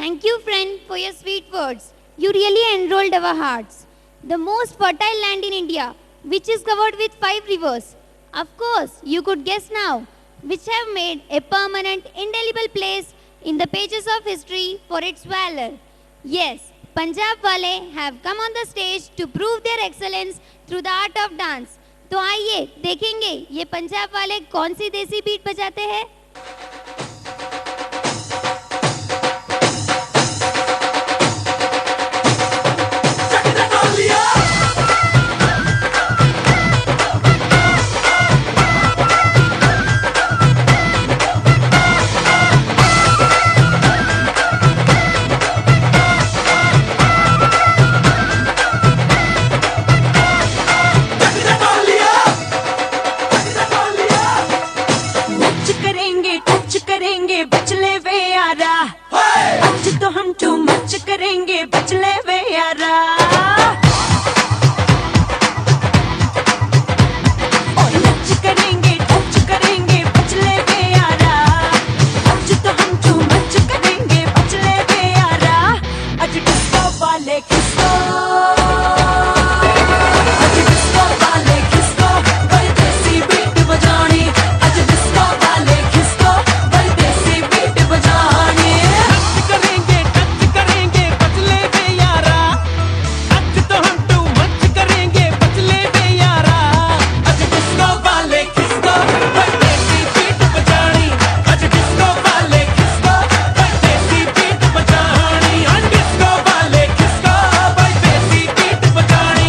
Thank you, friend, for your sweet words. You really enrolled our hearts. The most fertile land in India, which is covered with 5 rivers. Of course, you could guess now, which have made a permanent, indelible place in the pages of history for its valor. Yes, Punjab wale have come on the stage to prove their excellence through the art of dance. तो आइए देखेंगे ये पंजाब वाले कौन C देसी bit बजाते हैं। बचले वे यारा आज तो हम टू मच करेंगे बचले वे यारा और नच करेंगे बचले वे यारा आज तो हम टू मच करेंगे बचले वे यारा आज डिस्को वाले किसको परदेसी बीट बजानी आज डिस्को वाले किसको परदेसी बीट बजानी टच करेंगे बचले वे यारा आज तो हम टू मच करेंगे बचले वे यारा आज डिस्को वाले किसको परदेसी बीट बजानी आज डिस्को वाले किसको परदेसी बीट बजानी आज डिस्को वाले किसको परदेसी बीट बजानी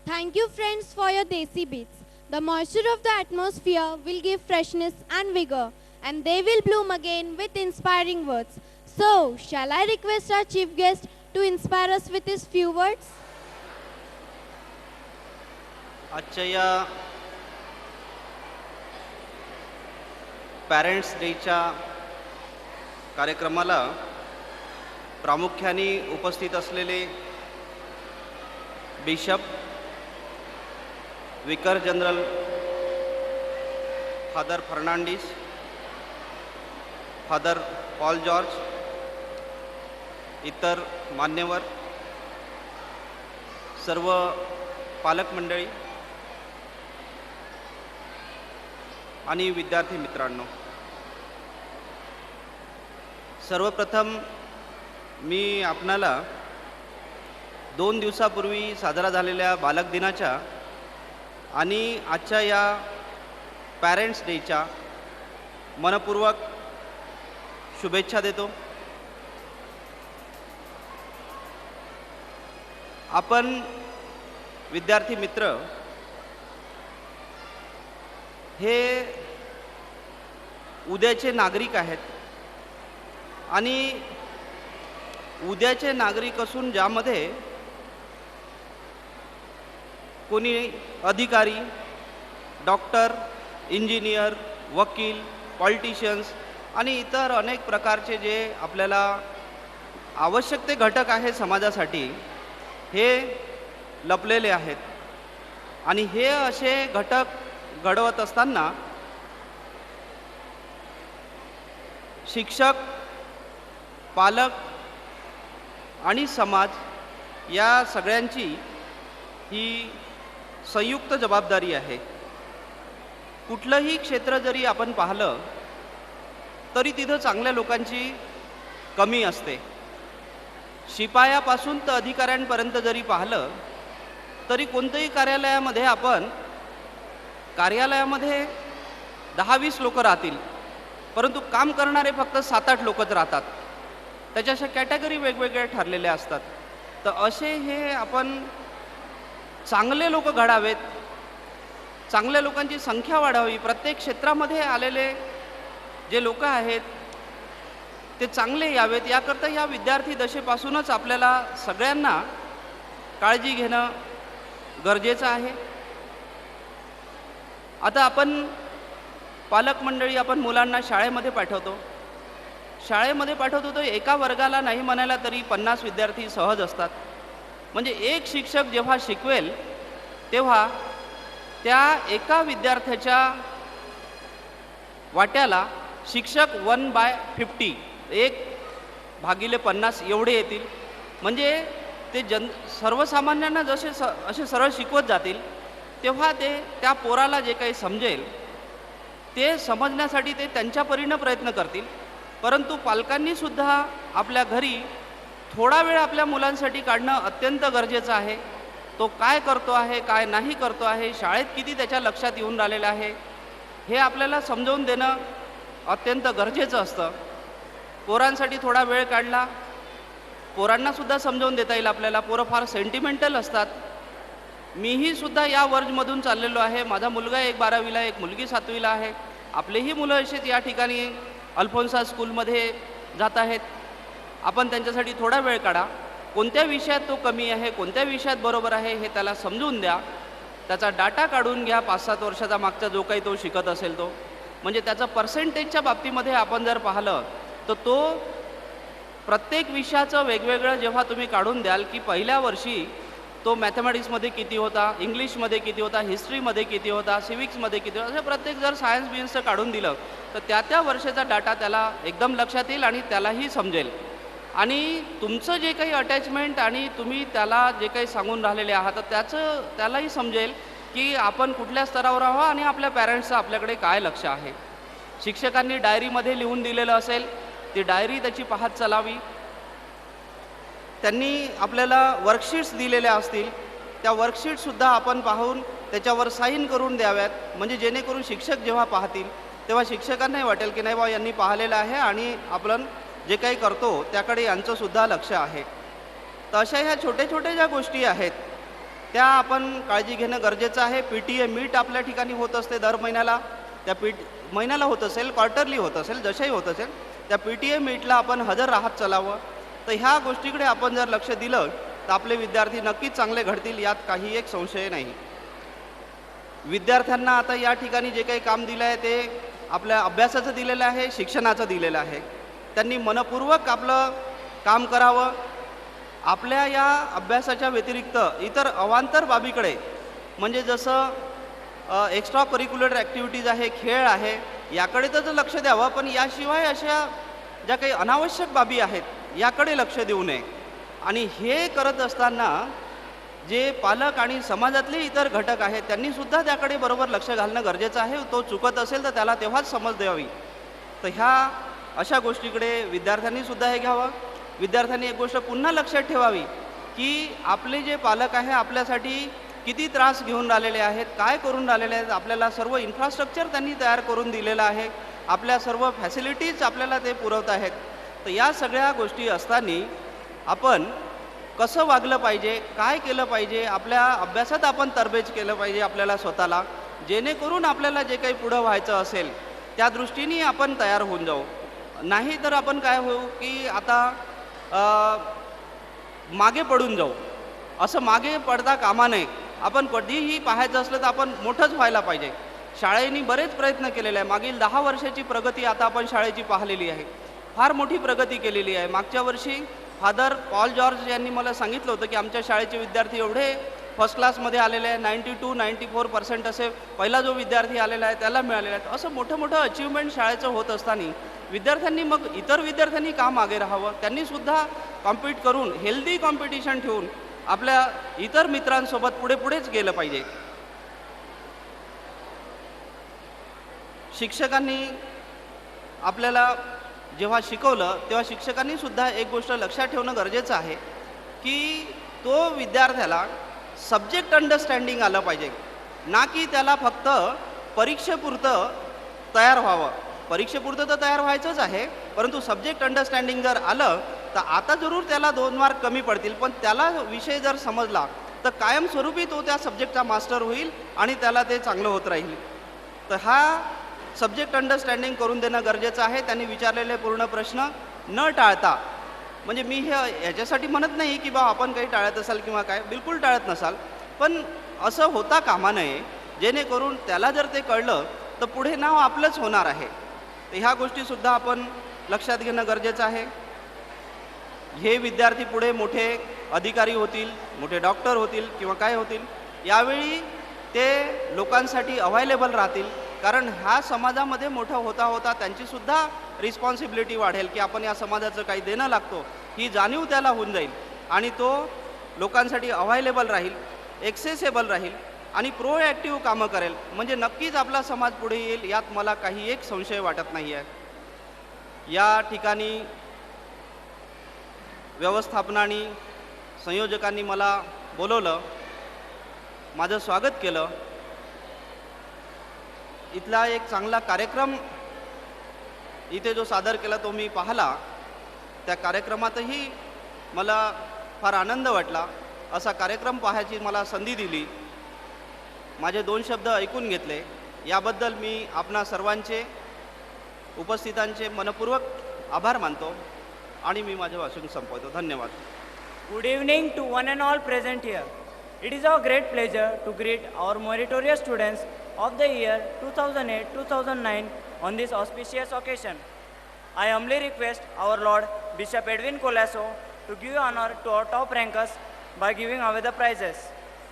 Thank you, friends, for your desi beats. The moisture of the atmosphere will give freshness and vigor, and they will bloom again with inspiring words. So, shall I request our chief guest to inspire us with his few words? आजच्या या parents डेच्या कार्यक्रमाला प्रामुख्याने उपस्थित असलेले bishop vicar general father Fernandes, father Paul George, इतर मान्यवर, सर्व पालक मंडळी आणि विद्यार्थी मित्रांनो, सर्वप्रथम मी आपणाला 2 दिवसापूर्वी साजरा झालेल्या बालक दिनाच्या आणि आजच्या या पॅरेंट्स डेच्या मनपूर्वक शुभेच्छा देतो. आपण विद्यार्थी मित्र हे उद्याचे नागरिक आहेत आणि उद्याचे नागरिक असून ज्यामध्ये कोणी अधिकारी, डॉक्टर, इंजिनियर, वकील, पॉलिटिशियन्स आणि इतर अनेक प्रकारचे जे आपल्याला आवश्यक ते घटक आहे समाजासाठी हे लपलेले आहेत. आणि हे असे घटक घडवत असताना शिक्षक, पालक आणि समाज या सगळ्यांची ही संयुक्त जबाबदारी आहे. कुठलंही क्षेत्र जरी आपण पाहिलं तरी तिथं चांगल्या लोकांची कमी असते. शिपायापासून तर अधिकाऱ्यांपर्यंत जरी पाहिलं तरी कोणत्याही कार्यालयामध्ये आपण कार्यालयामध्ये 10-20 लोक राहतील, परंतु काम करणारे फक्त 7-8 लोकच राहतात. त्याच्या अशा कॅटेगरी वेगवेगळ्या ठरलेल्या असतात. तर असे हे आपण चांगले लोक घडावेत, चांगल्या लोकांची संख्या वाढावी, प्रत्येक क्षेत्रामध्ये आलेले जे लोक आहेत ते चांगले यावेत, याकरता या विद्यार्थी दशेपासूनच आपल्याला सगळ्यांना काळजी घेणं गरजेचं आहे. आता आपण पालक मंडळी आपण मुलांना शाळेमध्ये पाठवतो. शाळेमध्ये पाठवतो तर एका वर्गाला नाही म्हणायला तरी 50 विद्यार्थी सहज असतात. म्हणजे एक शिक्षक जेव्हा शिकवेल तेव्हा त्या एका विद्यार्थ्याच्या वाट्याला शिक्षक 1/50 1/50 एवढे येतील. म्हणजे ते सर्वसामान्यांना जसे असे सरळ शिकवत जातील तेव्हा ते त्या पोराला जे काही समजेल ते समजण्यासाठी ते त्यांच्या परीनं प्रयत्न करतील. परंतु पालकांनी सुद्धा आपल्या घरी थोडा वेळ आपल्या मुलांसाठी काढणं अत्यंत गरजेचं आहे. तो काय करतो आहे, काय नाही करतो आहे, शाळेत किती त्याच्या लक्षात येऊन राहिलेलं आहे हे आपल्याला समजावून देणं अत्यंत गरजेचं असतं. पोरांसाठी थोडा वेळ काढला, पोरांनासुद्धा समजावून देता येईल आपल्याला. पोरं फार सेंटिमेंटल असतात. मीही सुद्धा या वर्जमधून चाललेलो आहे. माझा मुलगा एक 12वीला, एक मुलगी 7वीला आहे. आपलेही मुलं असेच या ठिकाणी अल्फोन्सा स्कूलमध्ये जात आहेत. आपण त्यांच्यासाठी थोडा वेळ काढा. कोणत्या विषयात तो कमी आहे, कोणत्या विषयात बरोबर आहे हे त्याला समजून द्या. त्याचा डाटा काढून घ्या 5-7 वर्षाचा मागचा जो काही तो शिकत असेल तो. म्हणजे त्याचं पर्सेंटेजच्या बाबतीमध्ये आपण जर पाहिलं तर तो प्रत्येक विषयाचं वेगवेगळं जेव्हा तुम्ही काढून द्याल की पहिल्या वर्षी तो मॅथमॅटिक्समध्ये किती होता, इंग्लिशमध्ये किती होता, हिस्ट्रीमध्ये किती होता, सिविक्समध्ये किती होता, असं प्रत्येक जर सायन्स बियन्सचं काढून दिलं तर त्या वर्षाचा डाटा त्याला एकदम लक्षात येईल आणि त्यालाही समजेल. आणि तुमचं जे काही अटॅचमेंट आणि तुम्ही त्याला जे काही सांगून राहिलेले आहात तर त्यालाही समजेल की आपण कुठल्या स्तरावर आहोत आणि आपल्या पॅरेंट्सचं आपल्याकडे काय लक्ष आहे. शिक्षकांनी डायरीमध्ये लिहून दिलेलं असेल ती डायरी त्याची पाहत चालावी. त्यांनी आपल्याला वर्कशीट्स दिलेल्या असतील त्या वर्कशीटसुद्धा आपण पाहून त्याच्यावर साईन करून द्याव्यात. म्हणजे जेणेकरून शिक्षक जेव्हा पाहतील तेव्हा शिक्षकांनाही वाटेल की नाही बा यांनी पाहिलेलं आहे आणि आपण जे काही करतो त्याकडे यांचंसुद्धा लक्ष आहे. तर अशा ह्या छोट्या छोट्या ज्या गोष्टी आहेत त्या आपण काळजी घेणं गरजेचं आहे. PTA मीट आपल्या ठिकाणी होत असते दर महिन्याला. त्या महिन्याला होत असेल, क्वार्टरली होत असेल, जशाही होत असेल त्या PTA मीटला आपण हजर राहत चालावं. तर ह्या गोष्टीकडे आपण जर लक्ष दिलं तर आपले विद्यार्थी नक्कीच चांगले घडतील, यात काही एक संशय नाही. विद्यार्थ्यांना आता या ठिकाणी जे काही काम दिलं आहे ते आपल्या अभ्यासाचं दिलेलं आहे, शिक्षणाचं दिलेलं आहे. त्यांनी मनपूर्वक आपलं काम करावं. आपल्या या अभ्यासाच्या व्यतिरिक्त इतर अवांतर बाबीकडे म्हणजे जसं एक्स्ट्रा करिक्युलर ॲक्टिव्हिटीज आहे, खेळ आहे, याकडे तर लक्ष द्यावं. पण याशिवाय अशा ज्या काही अनावश्यक बाबी आहेत याकडे लक्ष देऊ नये. आणि हे करत असताना जे पालक आणि समाजातले इतर घटक आहेत त्यांनीसुद्धा त्याकडे बरोबर लक्ष घालणं गरजेचं आहे. तो चुकत असेल तर त्याला तेव्हाच समज द्यावी. तर ह्या अशा गोष्टीकडे विद्यार्थ्यांनीसुद्धा हे घ्यावं. विद्यार्थ्यांनी एक गोष्ट पुन्हा लक्षात ठेवावी की आपले जे पालक आहे आपल्यासाठी किती त्रास घेऊन राहिलेले आहेत, काय करून राहिलेले आहेत. आपल्याला सर्व इन्फ्रास्ट्रक्चर त्यांनी तयार करून दिलेलं आहे, आपल्या सर्व फॅसिलिटीज आपल्याला ते पुरवत आहेत. तर या सगळ्या गोष्टी असताना आपण कसं वागलं पाहिजे, काय केलं पाहिजे, आपल्या अभ्यासात आपण तरबेज केलं पाहिजे आपल्याला स्वतःला, जेणेकरून आपल्याला जे काही पुढं व्हायचं असेल त्या दृष्टीने आपण तयार होऊन जाऊ. नाही तर आपण काय होऊ की आता मागे पडून जाऊ. असं मागे पडता कामा नये. आपण कधीही पाहायचं असलं तर आपण मोठंच व्हायला पाहिजे. शाळेने बरेच प्रयत्न केलेले आहे. मागील 10 वर्षाची प्रगती आता आपण शाळेची पाहिलेली आहे. फार मोठी प्रगती केलेली आहे. मागच्या वर्षी फादर पॉल जॉर्ज यांनी मला सांगितलं होतं की आमच्या शाळेचे विद्यार्थी एवढे फर्स्ट क्लासमध्ये आलेले आहे, 92-94% असे पहिला जो विद्यार्थी आलेला आहे त्याला मिळालेला आहे. असं मोठं मोठं अचिव्हमेंट शाळेचं होत असताना विद्यार्थ्यांनी मग इतर विद्यार्थ्यांनी का मागे राहावं. त्यांनीसुद्धा कॉम्पीट करून हेल्दी कॉम्पिटिशन ठेवून आपल्या इतर मित्रांसोबत पुढेच गेलं पाहिजे. शिक्षकांनी आपल्याला जेव्हा शिकवलं तेव्हा शिक्षकांनी सुद्धा एक गोष्ट लक्षात ठेवणं गरजेचं आहे की तो विद्यार्थ्याला सब्जेक्ट अंडरस्टँडिंग आलं पाहिजे, ना की त्याला फक्त परीक्षेपुरतं तयार व्हावं. परीक्षेपुरतं तर तयार व्हायचंच आहे, परंतु सब्जेक्ट अंडरस्टँडिंग जर आलं तर आता जरूर त्याला 2 मार्क कमी पडतील, पण त्याला विषय जर समजला तर कायमस्वरूपी तो त्या सब्जेक्टचा मास्टर होईल आणि त्याला ते चांगलं होत राहील. तर हा सब्जेक्ट अंडरस्टँडिंग करून देणं गरजेचं आहे. त्यांनी विचारलेले पूर्ण प्रश्न न टाळता, म्हणजे मी हे याच्यासाठी म्हणत नाही की बा आपण काही टाळत असाल किंवा काय, बिलकुल टाळत नसाल, पण असं होता कामा नये जेणेकरून त्याला जर ते कळलं तर पुढे नाव आपलंच होणार आहे. तर ह्या गोष्टीसुद्धा आपण लक्षात घेणं गरजेचं आहे. हे विद्यार्थी पुढे मोठे अधिकारी होतील, मोठे डॉक्टर होतील किंवा काय होतील, यावेळी ते लोकांसाठी अव्हायलेबल राहतील. कारण ह्या समाजामध्ये मोठं होता होता त्यांचीसुद्धा रिस्पॉन्सिबिलिटी वाढेल की आपण या समाजाचं काही देणं लागतो, ही जाणीव त्याला होऊन जाईल आणि तो लोकांसाठी अव्हायलेबल राहील, एक्सेसेबल राहील आणि प्रोॲक्टिव्ह कामं करेल. म्हणजे नक्कीच आपला समाज पुढे येईल, यात मला काही एक संशय वाटत नाही आहे. या ठिकाणी व्यवस्थापनाने संयोजकांनी मला बोलवलं, माझं स्वागत केलं. इथला एक चांगला कार्यक्रम इथे जो सादर केला तो मी पाहिला. त्या कार्यक्रमातही मला फार आनंद वाटला. असा कार्यक्रम पाहायची मला संधी दिली, माझे 2 शब्द ऐकून घेतले, याबद्दल मी आपणा सर्वांचे उपस्थितांचे मनपूर्वक आभार मानतो आणि मी माझे भाषण संपवतो. धन्यवाद. Good evening to one and all present here. It is our great pleasure to greet our meritorious students of the year 2008-2009 on this auspicious occasion. I humbly request our Lord Bishop Edwin Colasso to give honor to our top rankers by giving away the prizes.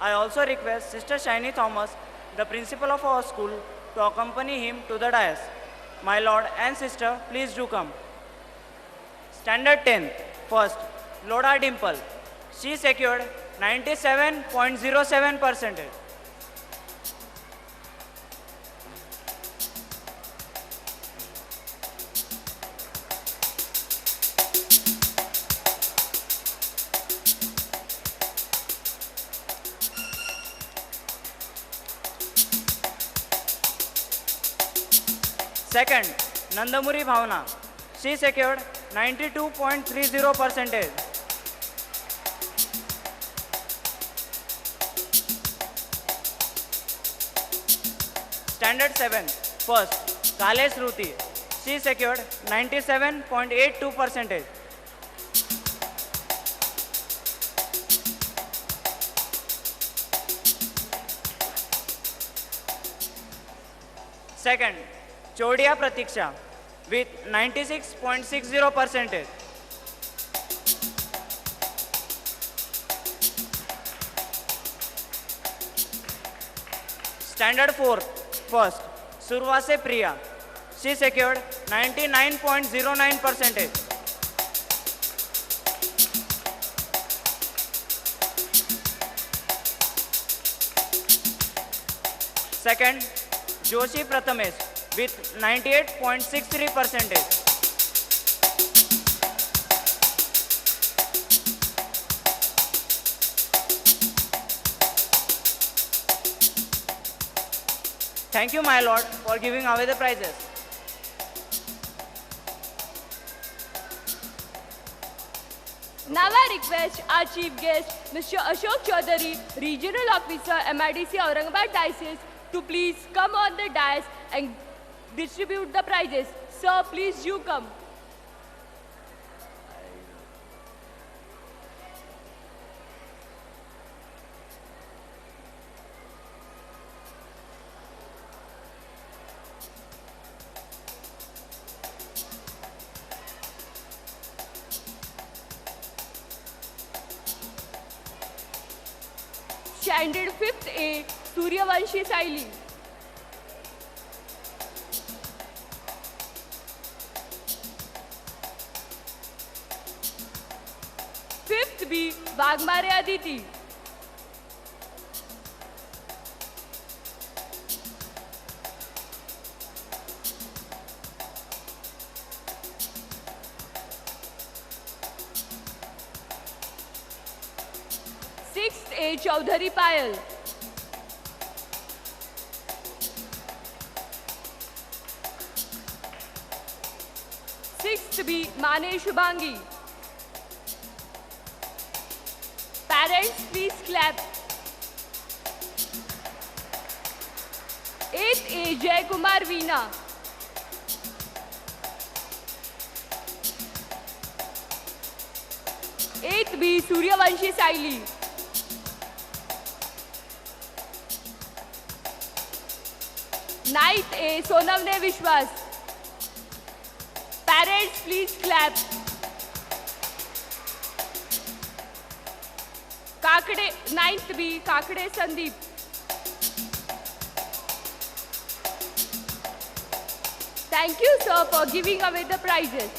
I also request Sister Shiny Thomas, the principal of our school, to accompany him to the dais. My Lord and Sister, please do come. Standard 10, first, Loda Dimple. She secured 97.07%. Second, Nandamuri Bhavna. She secured 92.30%. Standard 7, first, Kale Shruti. She secured 97.82%. Second, Chodia Pratiksha with 96.60%. Standard 4, first, Survase Priya. She secured 99.09%. Second, Joshi Prathamesh with 98.63%. Thank you, my lord, for giving away the prizes. Now I request our chief guest, Mr. Ashok Chaudhary, Regional Officer, MIDC Aurangabad Diocese, to please come on the dais and distribute the prizes. Sir, please you come. Standard 5th A, Suryavanshi Saili. Fifth B, Bagmare Aditi. Sixth A, Chaudhary Payal. Sixth B, Mane Shubhangi. Parents, please clap. Eighth A, Jay Kumar Veena. Eighth B, Suryavanshi Saili. Ninth A, Sonamne Vishwas. Parents, please clap. Kakade, 9th B, Kakade Sandeep. Thank you, sir, for giving away the prizes.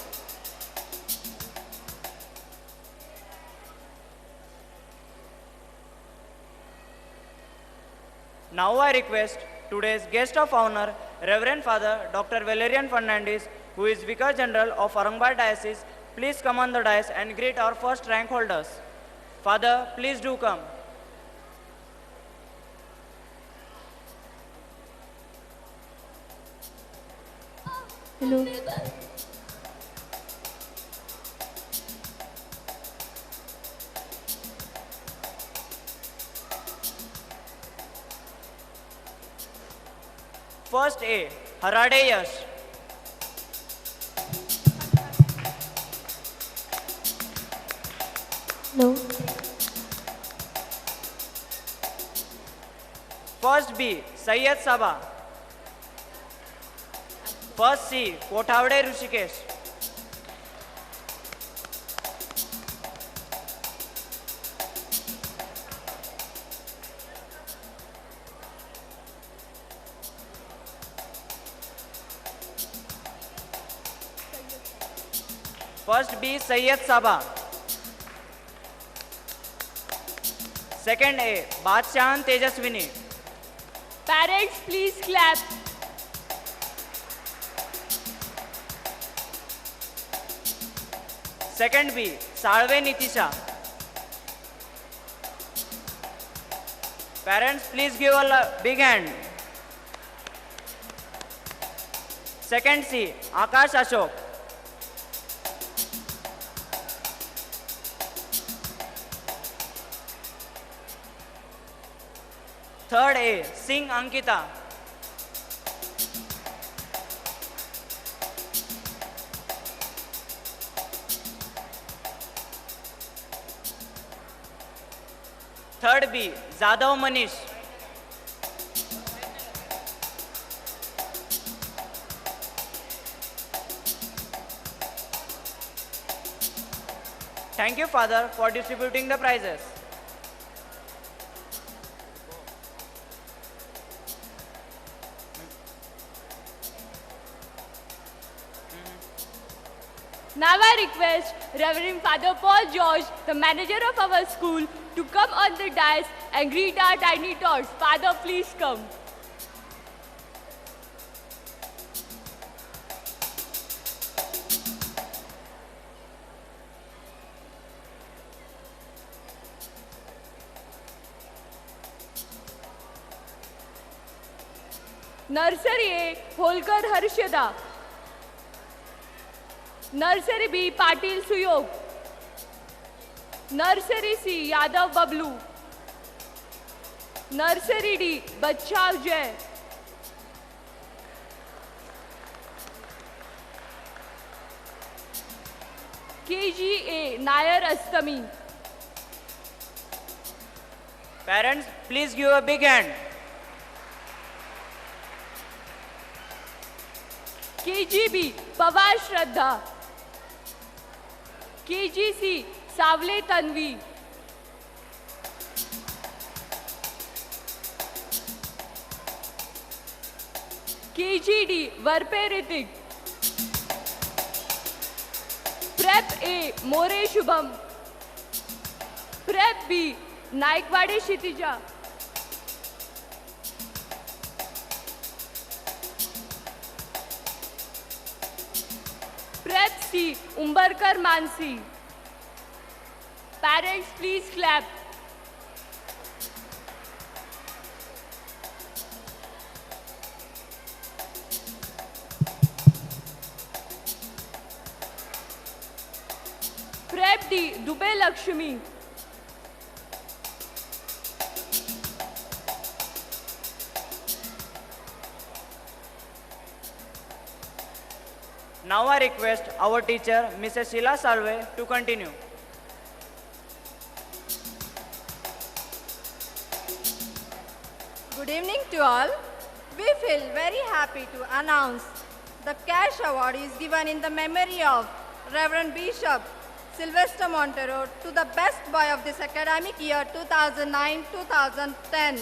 Now I request today's guest of honor, Reverend Father Dr. Valerian Fernandez, who is Vicar General of Aurangabad Diocese, please come on the dais and greet our first rank holders. Father, please do come. Hello. First A, Harade Yash. No. First B, Sayyid Sabah. First C, Kothavade Rushikesh. First B, Sayyid Sabah. Second A, Badshah Tejaswini. Parents, please clap. Second B, Salve Nitisha. Parents, please give a big hand. Second C, Akash Ashok. Third A, Singh Ankita. Third B, Zadav Manish. Thank you, Father, for distributing the prizes. Now I request Reverend Father Paul George, the manager of our school, to come on the dais and greet our tiny tots. Father, please come. Nursery A, Holkar Harshada. Nursery B, Patil Suyog. Nursery C, Yadav Bablu. Nursery D, Bachav Jay. KGA, Nair Astami. Parents, please give a big hand. KGB, Pawar Shraddha. KGC, Savle Tanvi. KGD, Varpe Ritik. Prep A, More Shubham. Prep B, Naikwade Shitija. Prep C, Umbarkar Mansi. Parents, please clap. Prep D, Dubey Lakshmi. Now I request our teacher, Mrs. Sheila Salve, to continue. Good evening to all. We feel very happy to announce the cash award is given in the memory of Reverend Bishop Sylvester Montero to the best boy of this academic year 2009-2010.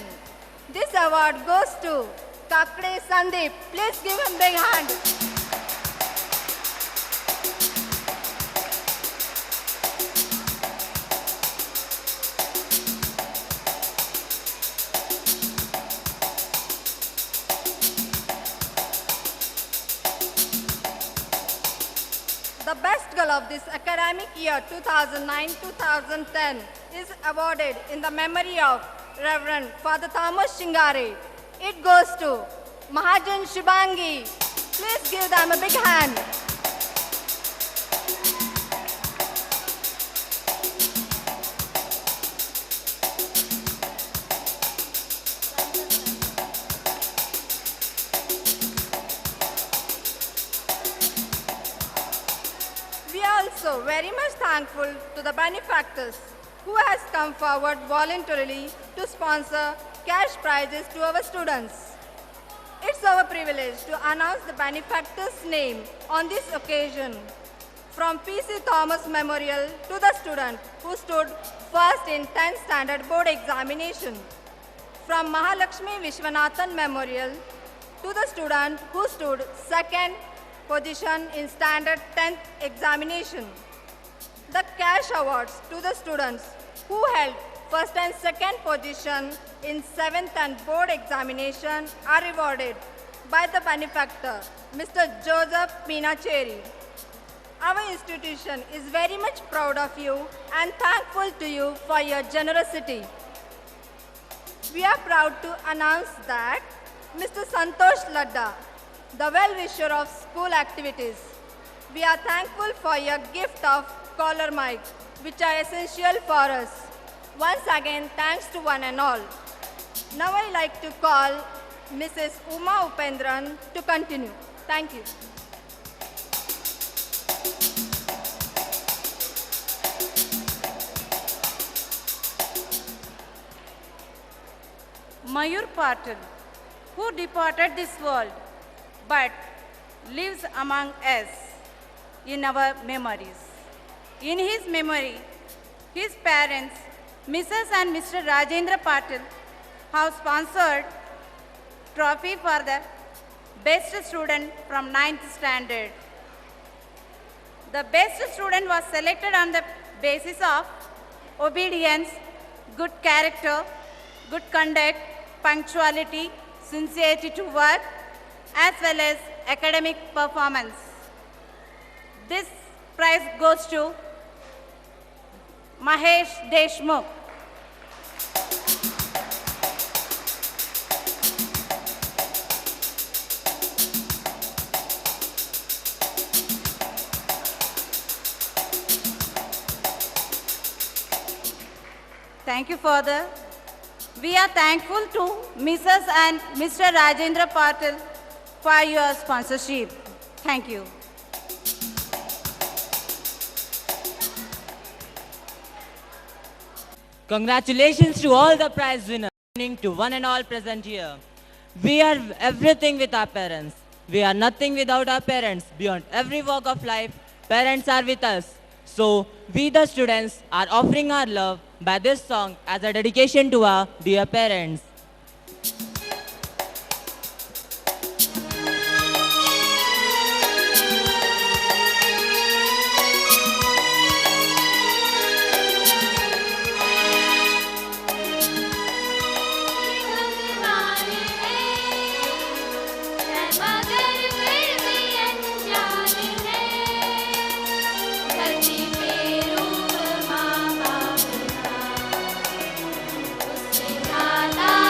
This award goes to Kakde Sandeep. Please give him a big hand. The best girl of this academic year 2009-2010 is awarded in the memory of Reverend Father Thomas Shingare. It goes to Mahajan Shibangi. Please give them a big hand. We are also very much thankful to the benefactors who has come forward voluntarily to sponsor cash prizes to our students. It's our privilege to announce the benefactor's name on this occasion. From P.C. Thomas Memorial to the student who stood first in 10th standard board examination. From Mahalakshmi Vishwanathan Memorial to the student who stood second position in standard 10th examination. The cash awards to the students who held first and second position in 7th and board examination are rewarded by the benefactor, Mr. Joseph Meenacheri. Our institution is very much proud of you and thankful to you for your generosity. We are proud to announce that Mr. Santosh Ladda, the well-wisher of school activities. We are thankful for your gift of collar mic, which are essential for us. Once again, thanks to one and all. Now I like to call Mrs. Uma Upendran to continue. Thank you. Mayur Patil, who departed this world but lives among us in our memories. In his memory, his parents, Mrs. and Mr. Rajendra Patil, have sponsored trophy for the best student from 9th standard. The best student was selected on the basis of obedience, good character, good conduct, punctuality, sincerity to work, as well as academic performance. This prize goes to Mahesh Deshmukh. Thank you, Father. We are thankful to Mrs. and Mr. Rajendra Patil for your sponsorship. Thank you. Congratulations to all the prize winners, to one and all present here. We are everything with our parents. We are nothing without our parents. Beyond every walk of life, parents are with us. So, we the students are offering our love by this song as a dedication to our dear parents. La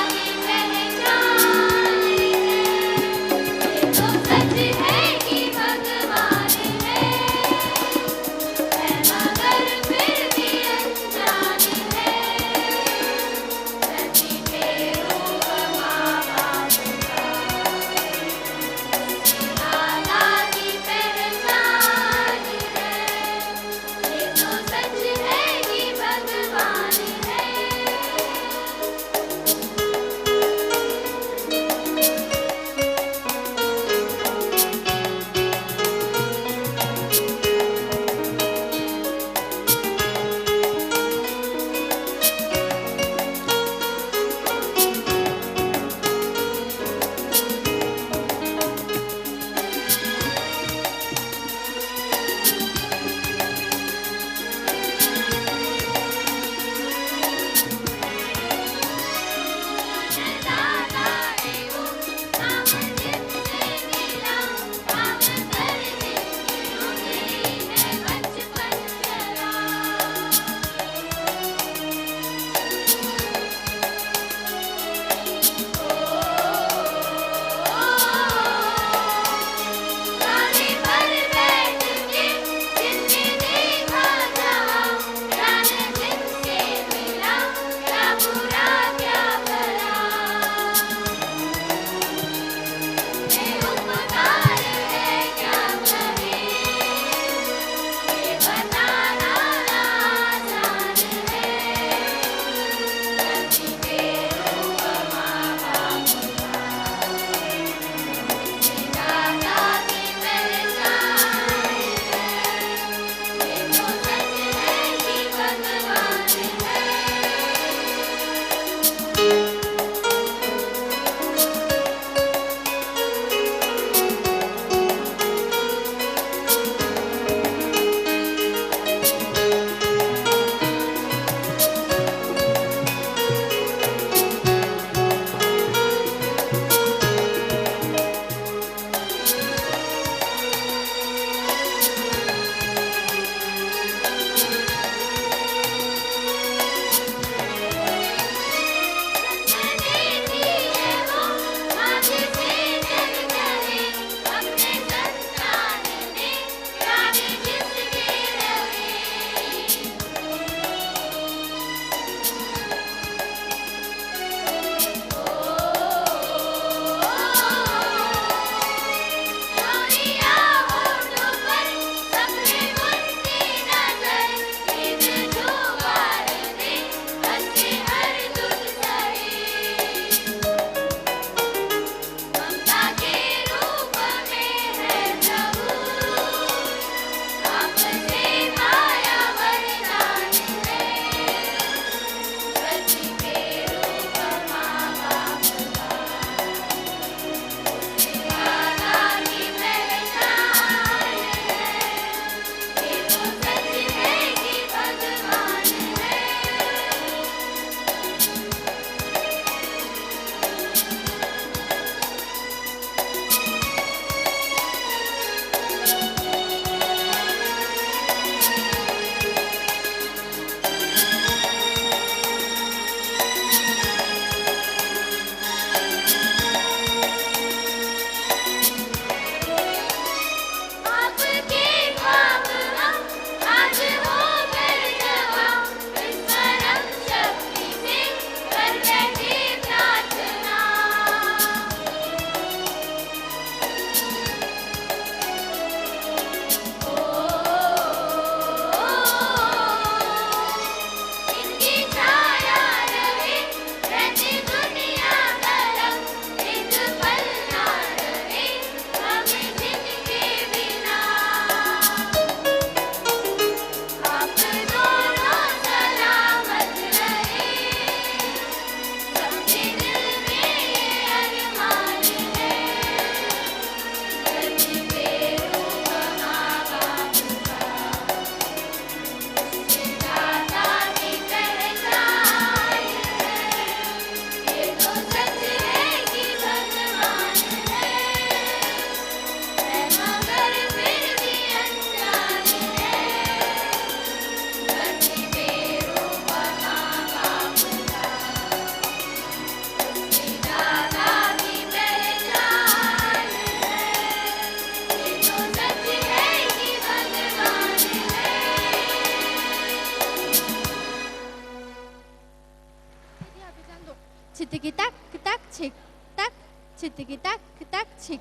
छितकी ताक ताक छिक ताक छितकी ताक ताक छिक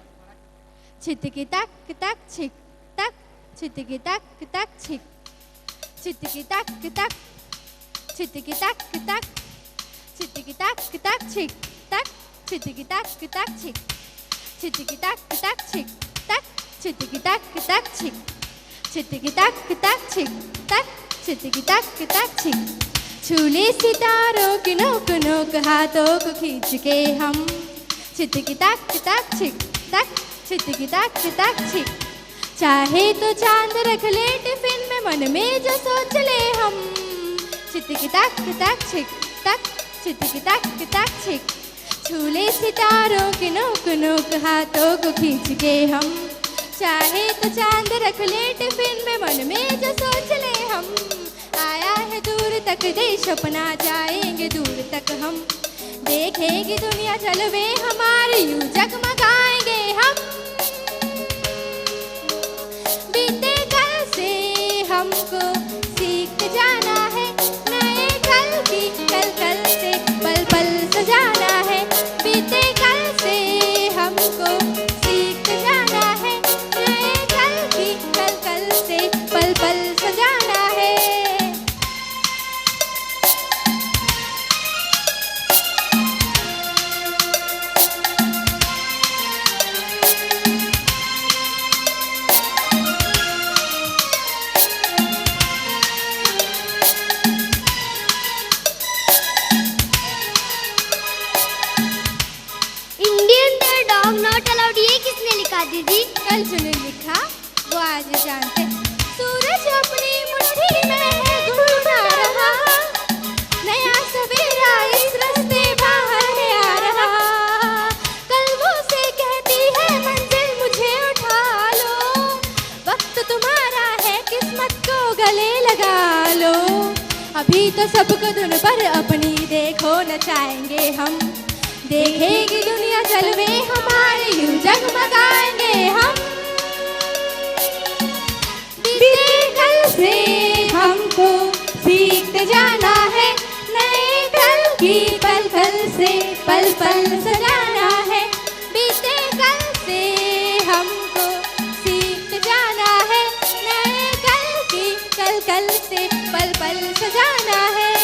छितकी ताक ताक छिक ताक छितकी ताक ताक छिक छितकी ताक ताक छितकी ताक ताक छितकी ताक ताक छिक ताक छितकी ताक ताक छिक छितकी ताक ताक छिक ताक छितकी ताक ताक छिक छितकी ताक ताक छिक ताक छितकी ताक ताक छिक छूले सितारों की नोक नोक हाथों को खींच के हम छितकी ताक ताक छिक ताक छितकी ताक ताक छिक चाहे तो चांद रख ले टिफिन में मन में जो सोच ले हम छितकी ताक ताक छिक ताक छितकी ताक ताक छिक छूले सितारों के नोक नोक हाथों को खींच के हम चाहे तो चांद रख ले टिफिन में मन में जो सोच ले हम आया है दूर तक देश अपना जाएंगे दूर तक हम देखेंगे दुनिया जलवे हमारे यूं जगमगाएंगे हम बीते कल से हमको सीख जाना है नए कल की कल कल से पल पल सजाना है बीते कल से हमको सीख जाना है नए कल की कल कल से पल पल सजाना है दीदी कल ने लिखा वो आज जानते सूरज अपनी मुट्ठी में है गुनगुना रहा नया सवेरा इस रास्ते बाहर है आ रहा कल वो से कहती है मंजिल मुझे उठा लो वक्त तुम्हारा है किस्मत को गले लगा लो अभी तो सबको धुन पर अपनी देखो नचाएंगे हम देखेगी दुनिया जलवे हमारे यूं जगमगाएंगे हम बीते कल से हमको सीखते जाना है नए कल की पल पल से पल पल सजाना है बीते कल से हमको सीखते जाना है नए कल की कल कल से पल पल सजाना है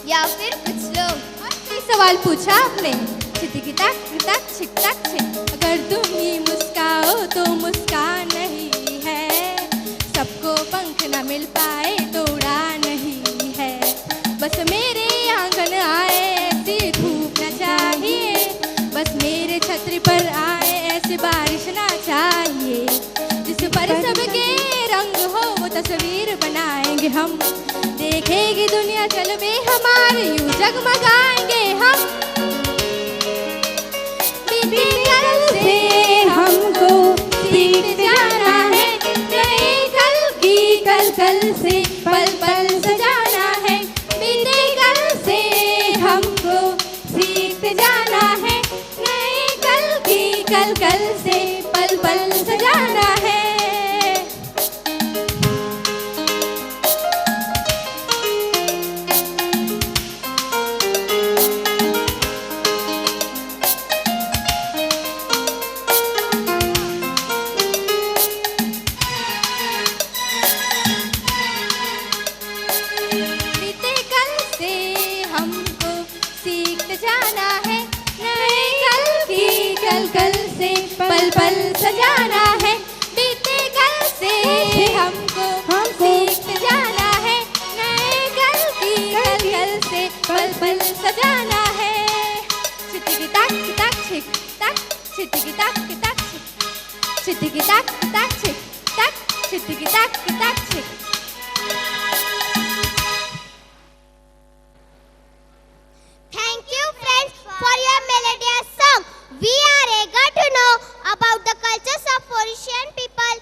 या फिर कुछ लोग सवाल पूछा आपने छितकी ताक ताक छिक ताक छिक अगर तुम ही मुस्काओ तो मुस्कान नहीं है सबको पंख न मिल पाए तो उड़ान नहीं है बस मेरे आंगन आए ऐसी धूप न चाहिए बस मेरे छतरी पर आए ऐसी बारिश ना चाहिए जिस पर सबके रंग हो वो तस्वीर बनाएंगे हम देखेगी दुनिया जलवे हमारे यूं जगमगाएंगे हम बीते कल से हमको सीख जाना है नए कल की कल कल से पल पल सजाना है बीते कल से हमको सीख जाना है नए कल की कल कल से पल पल सजाना है पल पल सजाना है बीते कल से हमको सीख जाना है नए कल की कल कल से पल पल सजाना है छितकी ताक ताक छिक ताक छितकी ताक ताक छिक छितकी ताक ताक छिक ताक छितकी ताक ताक छिक Thank you friends for your melodious song. We are eager to know about the cultures of Mauritian people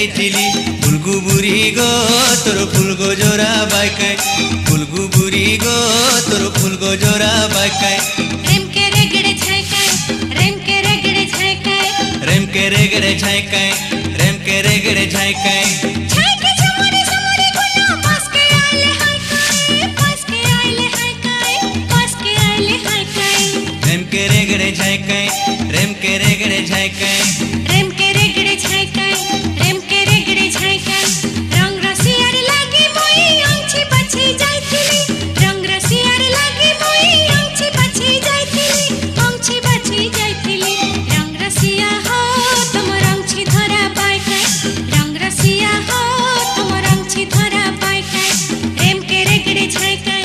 ଯାଇଥିଲି ଫୁଲଗୁବୁରି ଗୋ ତୋର ଫୁଲଗୋ ଜୋରା ବାଇକାଇ ଫୁଲଗୁବୁରି ଗୋ ତୋର ଫୁଲଗୋ ଜୋରା ବାଇକାଇ रेम के रेगड़े झायकाय रेम के रेगड़े झायकाय रेम के रेगड़े झायकाय रेम के रेगड़े झायकाय झायके झुमुरी झुमुरी गुना पास के आले हाय काय पास के आले हाय काय पास के आले हाय काय रेम के रेगड़े झायकाय रेम के रेगड़े झायकाय रेम के रेगड़े झायकाय रेम के रेगड़े झायकाय रंग रसियार लागी मोई आंची बची जायतिली रंग रसियार लागी मोई आंची बची जायतिली आंची बची जायतिली रंग रसिया हो तुम रंगची धरा पाय काय रंग रसिया हो तुम रंगची धरा पाय काय रेम के रेगड़े झायकाय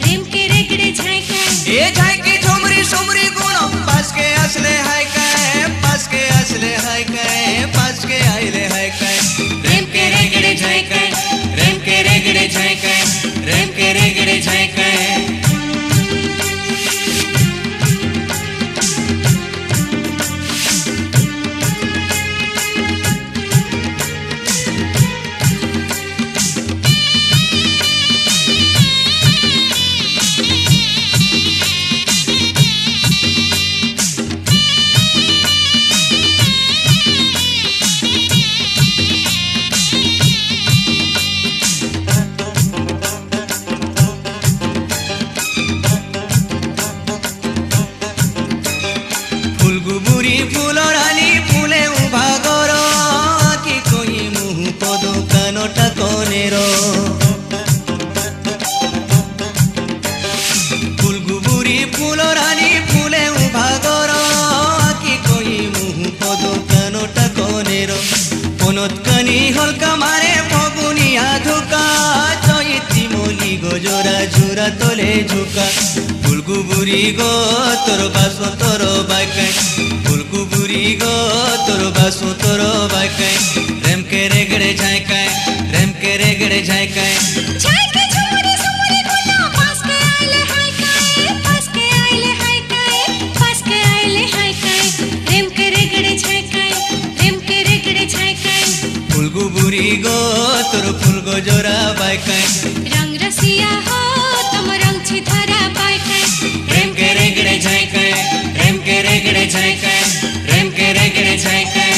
रेम के रेगड़े झायकाय ए झायके झुमरी झुमरी गुण पास के असले हाय काय पास के असले हाय काय पास के आइले हाय काय रेम के रेगड़े झायकाय रेम के रेगड़े झायकाय रेम के रेगड़े झायकाय फुलगुबुरी फुलरानी फुले उभा गरो कि कोई मुह पदो कानोटा कोनेरो फुलगुबुरी फुलरानी फुले उभा गरो कि कोई मुह पदो कानोटा कोनेरो पनतकानी हल्का मारे फगुनिया धोका चैती मोली गजरा झुरा तले झुका फुलगुबुरी गो तोर बासो तोर बाइकाई फुलगुबुरी गो तोर बासो तोर बाइकाई रेम के रेगड़े झायकाय रेम के रेगड़े झायकाय झायके झुमुरी झुमुरी गुना पास के आले हाय काय पास के आले हाय काय पास के आले हाय काय रेम के रेगड़े झायकाय रेम के रेगड़े झायकाय फुलगुबुरी गो तोर फुलगो जोरा बाइकाई रंग रसिया हो तुम रंगची धरा पाय काय रेम के रेगड़े झायकाय रेम के रेगड़े झायकाय रेम के रेगड़े झायकाय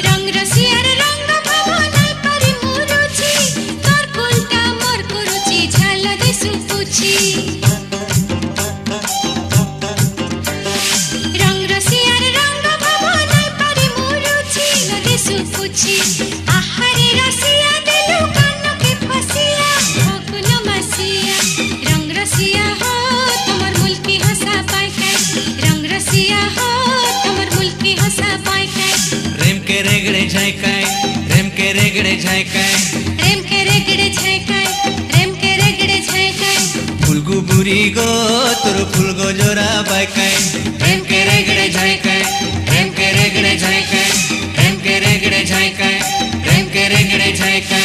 रंग रसियार रंग भावनाय परि मुरुची तोर कुलटा मोर कुरुची झाल दिसु पुची रंग रसियार रंग भावनाय परि मुरुची न दिसु पुची आहारे रसिया देलु कान के फसिया फगुन मसिया रंग रसिया हो तुमर मुल्की हंसा पाय काय रंग रसिया हो तुमर मुल्की हंसा पाय काय रेम के रेगड़े झायकाय रेम के रेगड़े झायकाय रेम के रेगड़े झायकाय रेम के रेगड़े झायकाय फुलगुबुरी गो तोर फुलगो जोरा बाइकाय रेम के रेगड़े झायकाय रेम के रेगड़े झायकाय रेम के रेगड़े झायकाय रेम के रेगड़े झायकाय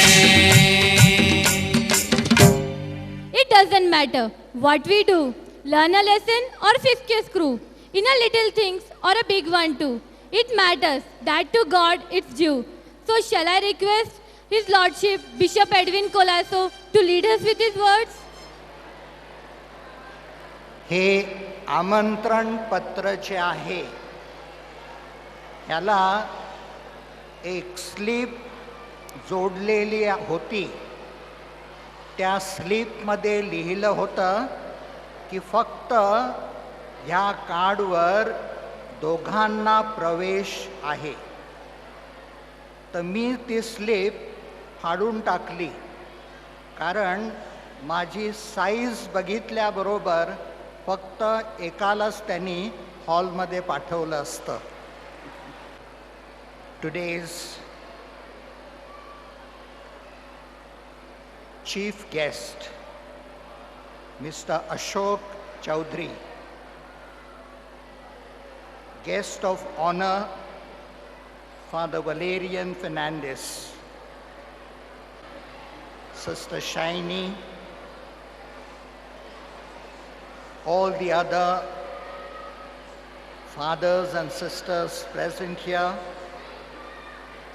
It doesn't matter what we do, learn a lesson or fix a screw, in a little things or a big one too. It matters that to God it's due. So shall I request His Lordship Bishop Edwin Colasso to lead us with his words? हे आमंत्रण पत्र जे आहे ह्याला एक slip जोडलेली होती. त्या स्लिपमध्ये लिहिलं होतं की फक्त ह्या कार्डवर दोघांना प्रवेश आहे. तर मी ती स्लिप फाडून टाकली, कारण माझी साईज बघितल्याबरोबर फक्त एकालाच त्यांनी हॉलमध्ये पाठवलं असतं. today's chief guest, Mr. Ashok Chaudhary, guest of honor, Father Valerian Fernandez, Sister Shiny, all the other fathers and sisters present here,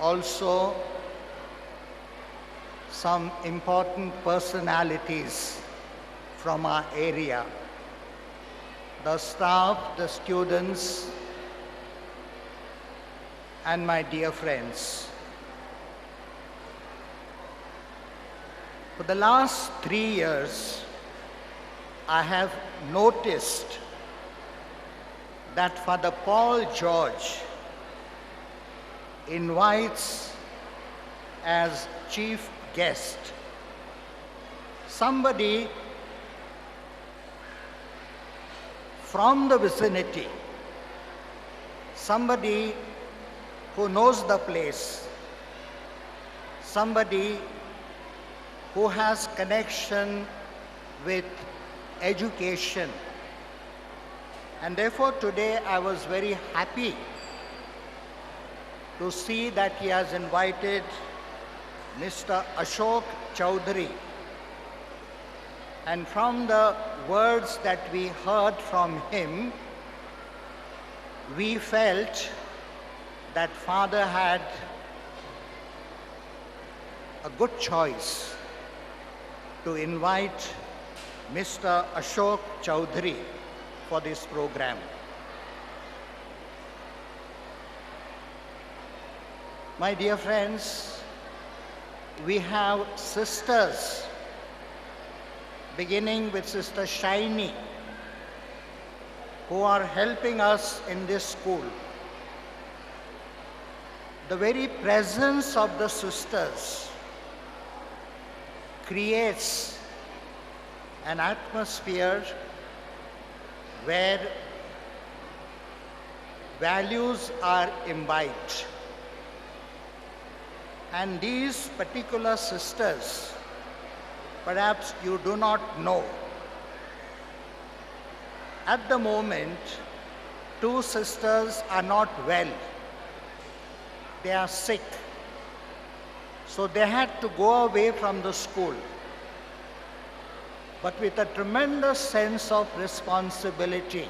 also some important personalities from our area, the staff, the students, and my dear friends. For the last 3 years, I have noticed that Father Paul George invites as chief guest somebody from the vicinity, somebody who knows the place, somebody who has connection with education. And therefore today I was very happy to see that he has invited Mr. Ashok Chaudhary. And from the words that we heard from him, we felt that Father had a good choice to invite Mr. Ashok Chaudhary for this program. My dear friends, we have sisters, beginning with Sister Shiny, who are helping us in this school. The very presence of the sisters creates an atmosphere where values are imbibed. And these particular sisters, perhaps you do not know. At the moment, 2 sisters are not well. They are sick. So they had to go away from the school. But with a tremendous sense of responsibility,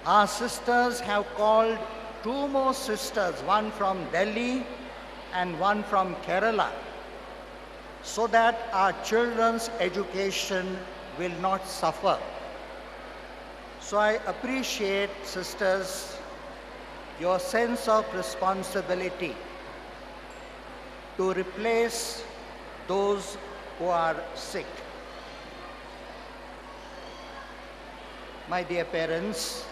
our sisters have called 2 more sisters, one from Delhi and one from Kerala, so that our children's education will not suffer. So I appreciate, sisters, your sense of responsibility to replace those who are sick. My dear parents,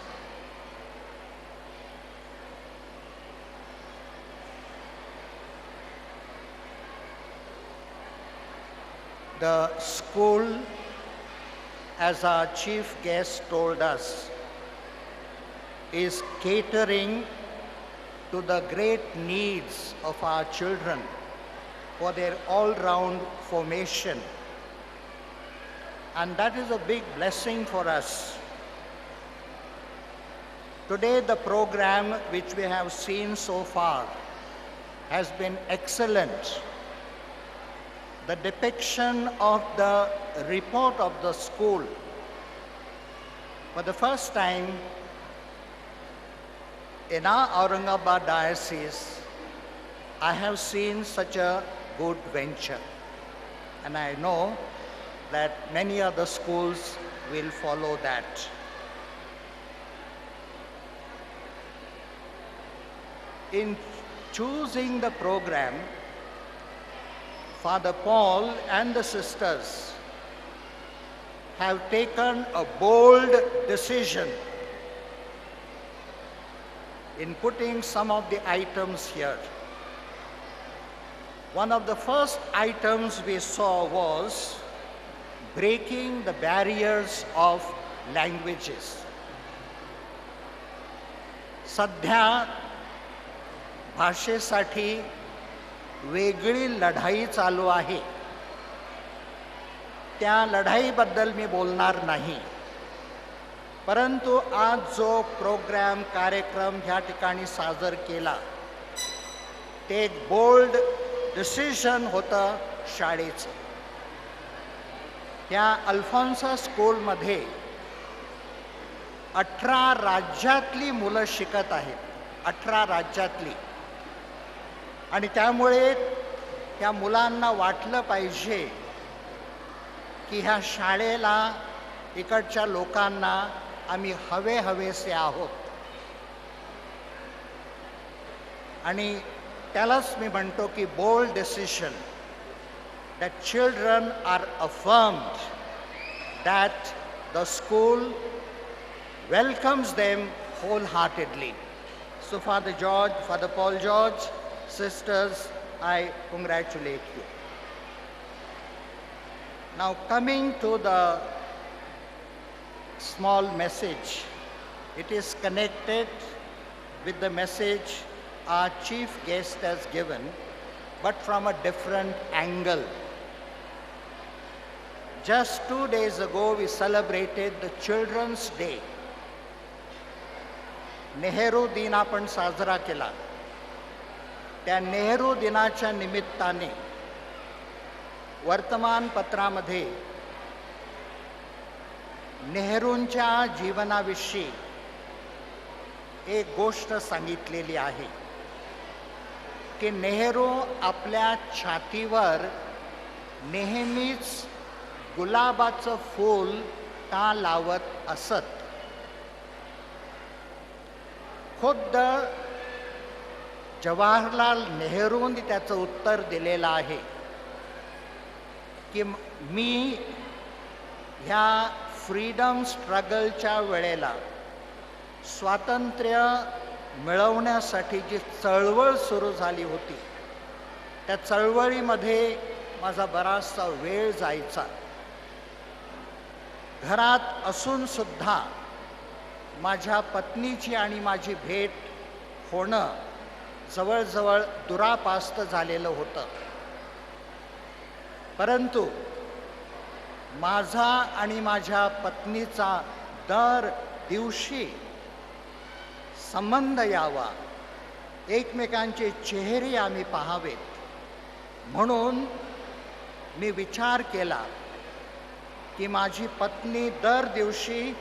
the school, as our chief guest told us, is catering to the great needs of our children for their all-round formation. And that is a big blessing for us. Today, the program which we have seen so far has been excellent. The depiction of the report of the school. For the first time in our Aurangabad diocese, I have seen such a good venture. And I know that many other schools will follow that. In choosing the program, Father Paul and the sisters have taken a bold decision in putting some of the items here. One of the first items we saw was breaking the barriers of languages. सध्या भाषेसाठी वेगळी लढाई चालू आहे. त्या लढाईबद्दल मी बोलणार नाही, परंतु आज जो प्रोग्राम कार्यक्रम ह्या ठिकाणी सादर केला ते एक बोल्ड डिसिजन होतं शाळेचं. त्या अल्फॉन्सा स्कूलमध्ये 18 राज्यातली मुलं शिकत आहेत, 18 राज्यातली. आणि त्यामुळे त्या मुलांना वाटलं पाहिजे की ह्या शाळेला, इकडच्या लोकांना आम्ही हवेसे आहोत. आणि त्यालाच मी म्हणतो की bold decision, that children are affirmed, that the school welcomes them wholeheartedly. So Father George, Father Paul George, sisters, I congratulate you. Now coming to the small message, it is connected with the message our chief guest has given, but from a different angle. Just 2 days ago, we celebrated the Children's Day. Nehru दिन आपण साजरा केला. त्या नेहरू दिनाच्या निमित्ताने वर्तमानपत्रामध्ये नेहरूंच्या जीवनाविषयी एक गोष्ट सांगितलेली आहे की नेहरू आपल्या छातीवर नेहमीच गुलाबाचं फूल का लावत असत. खुद्द जवाहरलाल नेहरूंनी त्याचं उत्तर दिलेलं आहे की मी ह्या फ्रीडम स्ट्रगलच्या वेळेला, स्वातंत्र्य मिळवण्यासाठी जी चळवळ सुरू झाली होती, त्या चळवळीमध्ये माझा बराचसा वेळ जायचा. घरात असून सुद्धा माझ्या पत्नीची आणि माझी भेट होणं जवळजवळ दुरापास्त झालेलं होतं. परंतु माझा आणि माझ्या पत्नीचा दर दिवशी संबंध यावा, एकमेकांचे चेहरे आम्ही पाहावेत, म्हणून मी विचार केला की माझी पत्नी दर दिवशी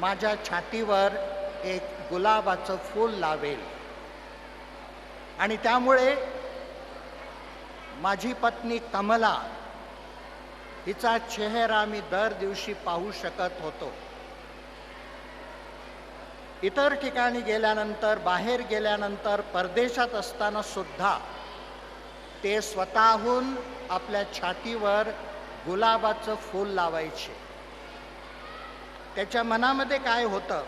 माझ्या छातीवर एक गुलाबाचं फूल लावेल. आणि त्यामुळे माझी पत्नी कमला हिचा चेहरा मी दर दिवशी पाहू शकत होतो. इतर ठिकाणी गेल्यानंतर, बाहेर गेल्यानंतर, परदेशात असताना सुद्धा ते स्वतःहून आपल्या छातीवर गुलाबाचं फूल लावायचे. त्याच्या मनामध्ये काय होतं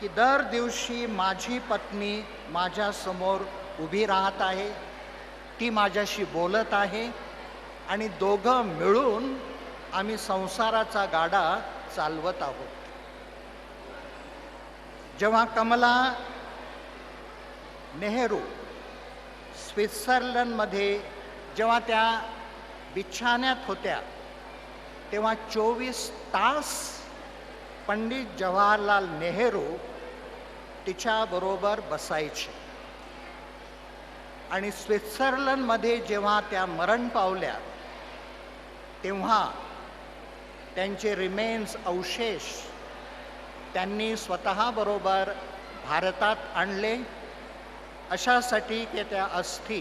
की दर दिवशी माझी पत्नी माझ्यासमोर उभी राहत आहे, ती माझ्याशी बोलत आहे आणि दोघं मिळून आम्ही संसाराचा गाडा चालवत आहोत. जेव्हा कमला नेहरू स्वित्झर्लंडमध्ये जेव्हा त्या बिछाण्यात होत्या, तेव्हा 24 तास पंडित जवाहरलाल नेहरू तिच्याबरोबर बसायचे. आणि स्वित्झर्लंडमध्ये जेव्हा त्या मरण पावल्या, तेव्हा त्यांचे रिमेन्स, अवशेष त्यांनी स्वतःबरोबर भारतात आणले, अशासाठी की त्या अस्थी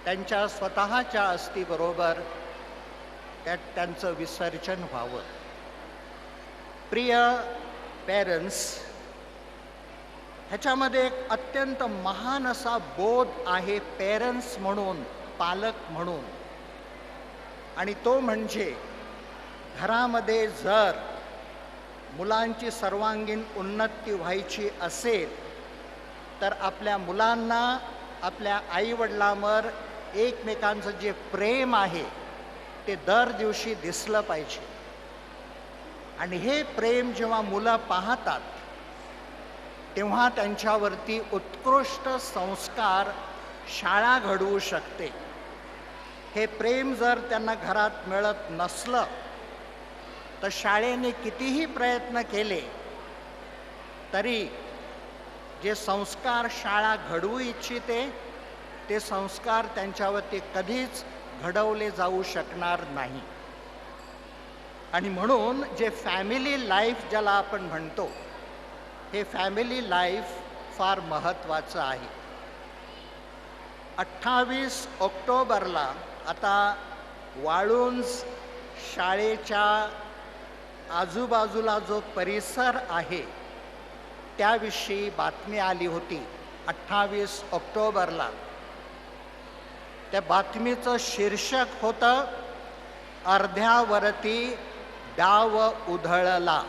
त्यांच्या स्वतःच्या अस्थीबरोबर त्यांचं विसर्जन व्हावं. प्रिय पेरेंट्स, ह्याच्यामध्ये एक अत्यंत महान असा बोध आहे पेरेंट्स म्हणून, पालक म्हणून, आणि तो म्हणजे घरामध्ये जर मुलांची सर्वांगीण उन्नती व्हायची असेल तर आपल्या मुलांना आपल्या आईवडिलांवर एकमेकांचं जे प्रेम आहे ते दर दिवशी दिसलं पाहिजे. आणि हे प्रेम जेव्हा मुलं पाहतात तेव्हा त्यांच्यावरती उत्कृष्ट संस्कार शाळा घडवू शकते. हे प्रेम जर त्यांना घरात मिळत नसलं तर शाळेने कितीही प्रयत्न केले तरी जे संस्कार शाळा घडवू इच्छिते ते संस्कार त्यांच्यावरती कधीच घडवले जाऊ शकणार नाही. आणि म्हणून जे फॅमिली लाईफ ज्याला आपण म्हणतो, हे फॅमिली लाईफ फार महत्त्वाचं आहे. 28 ऑक्टोबरला आता वाळुंज शाळेच्या आजूबाजूला जो परिसर आहे त्याविषयी बातमी आली होती 28 ऑक्टोबरला. त्या बातमीचं शीर्षक होतं अर्ध्यावरती डाव उधळला.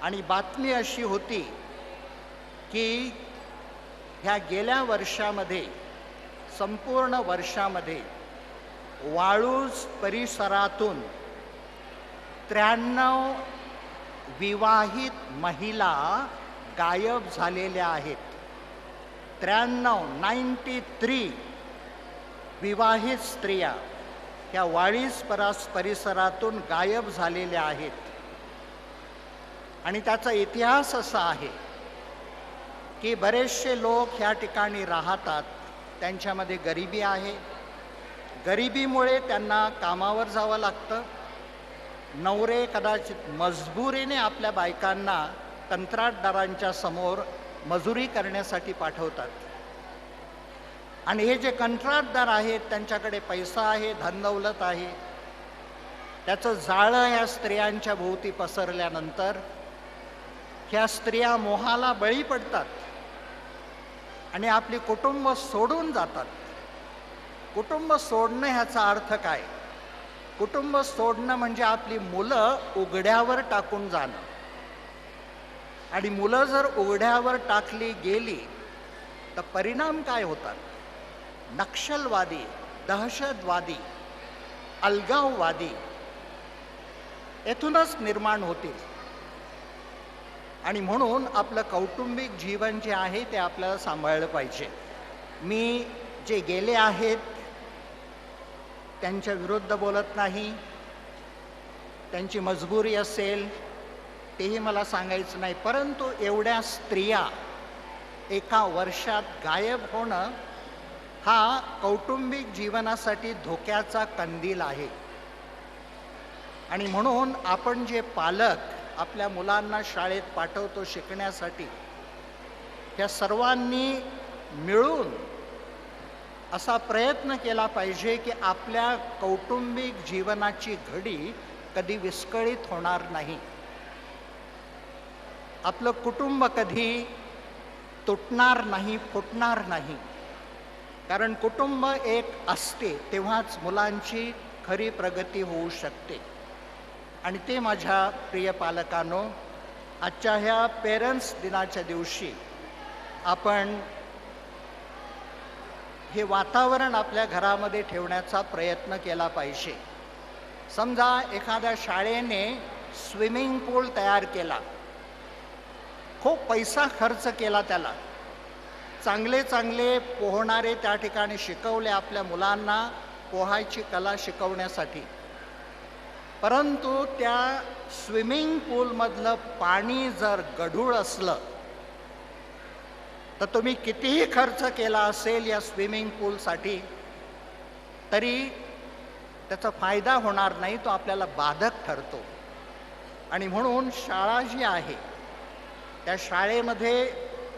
आणि बातमी अशी होती की ह्या गेल्या वर्षामध्ये, संपूर्ण वर्षामध्ये वाळूज परिसरातून 93 विवाहित महिला गायब झालेल्या आहेत. 93 विवाहित स्त्रिया ह्या वाळीज परिसरातून गायब झालेल्या आहेत. आणि त्याचा इतिहास असा आहे की बरेचसे लोक ह्या ठिकाणी राहतात, त्यांच्यामध्ये गरिबी आहे. गरिबीमुळे त्यांना कामावर जावं लागतं. नवरे कदाचित मजबुरीने आपल्या बायकांना कंत्राटदारांच्या समोर मजुरी करण्यासाठी पाठवतात. आणि हे जे कंत्राटदार आहेत त्यांच्याकडे पैसा आहे, धनदौलत आहे. त्याचं जाळं ह्या स्त्रियांच्या भोवती पसरल्यानंतर ह्या स्त्रिया मोहाला बळी पडतात आणि आपली कुटुंब सोडून जातात. कुटुंब सोडणं ह्याचा अर्थ काय? कुटुंब सोडणं म्हणजे आपली मुलं उघड्यावर टाकून जाणं. आणि मुलं जर उघड्यावर टाकली गेली तर परिणाम काय होतात? नक्षलवादी, दहशतवादी, अलगाववादी येथूनच निर्माण होतील. आणि म्हणून आपलं कौटुंबिक जीवन जे आहे ते आपल्याला सांभाळलं पाहिजे. मी जे गेले आहेत त्यांच्या विरुद्ध बोलत नाही. त्यांची मजबुरी असेल तेही मला सांगायचं नाही. परंतु एवढ्या स्त्रिया एका वर्षात गायब होणं हा कौटुंबिक जीवनासाठी धोक्याचा कंदील आहे. आणि म्हणून आपण जे पालक आपल्या मुलांना शाळेत पाठवतो शिकण्यासाठी, त्या सर्वांनी मिळून असा प्रयत्न केला पाहिजे की आपल्या कौटुंबिक जीवनाची घडी कधी विस्कळीत होणार नाही. आपलं कुटुंब कधी तुटणार नाही, फुटणार नाही. कारण कुटुंब एक असते तेव्हाच मुलांची खरी प्रगती होऊ शकते. आणि ते माझ्या प्रिय पालकांनो, आजच्या ह्या पेरेंट्स दिनाच्या दिवशी आपण हे वातावरण आपल्या घरामध्ये ठेवण्याचा प्रयत्न केला पाहिजे. समजा एखाद्या शाळेने स्विमिंग पूल तयार केला, खूप पैसा खर्च केला, त्याला चांगले चांगले पोहणारे त्या ठिकाणी शिकवले आपल्या मुलांना पोहायची कला शिकवण्यासाठी. परंतु त्या स्विमिंग पूलमधलं पाणी जर गढूळ असलं तर तुम्ही कितीही खर्च केला असेल या स्विमिंग पूलसाठी तरी त्याचा फायदा होणार नाही, तो आपल्याला बाधक ठरतो. आणि म्हणून शाळा जी आहे त्या शाळेमध्ये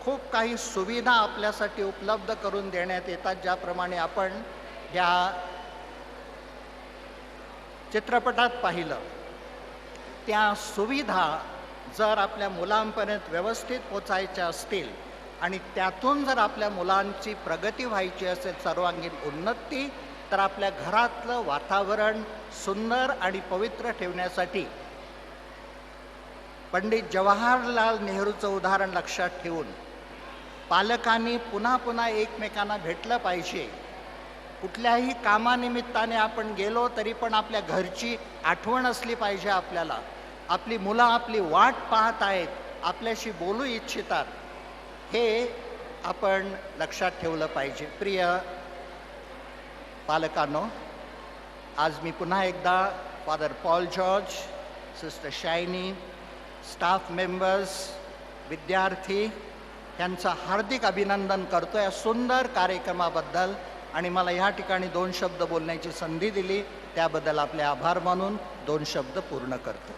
खूप काही सुविधा आपल्यासाठी उपलब्ध करून देण्यात येतात. ज्याप्रमाणे आपण ह्या चित्रपटात पाहिलं, त्या सुविधा जर आपल्या मुलांपर्यंत व्यवस्थित पोचायच्या असतील आणि त्यातून जर आपल्या मुलांची प्रगती व्हायची असेल, सर्वांगीण उन्नती, तर आपल्या घरातलं वातावरण सुंदर आणि पवित्र ठेवण्यासाठी पंडित जवाहरलाल नेहरूचं उदाहरण लक्षात ठेवून पालकांनी पुन्हा पुन्हा एकमेकांना भेटलं पाहिजे. कुठल्याही कामानिमित्ताने आपण गेलो तरी पण आपल्या घरची आठवण असली पाहिजे आपल्याला. आपली मुलं आपली वाट पाहत आहेत आपल्याशी बोलू इच्छितात हे आपण लक्षात ठेवलं पाहिजे. प्रिय पालकांनो, आज मी पुन्हा एकदा father Paul George, sister shiny, staff members, विद्यार्थी यांचं हार्दिक अभिनंदन करतो या सुंदर कार्यक्रमाबद्दल. आणि मला ह्या ठिकाणी 2 शब्द बोलण्याची संधी दिली त्याबद्दल आपले आभार मानून 2 शब्द पूर्ण करतो.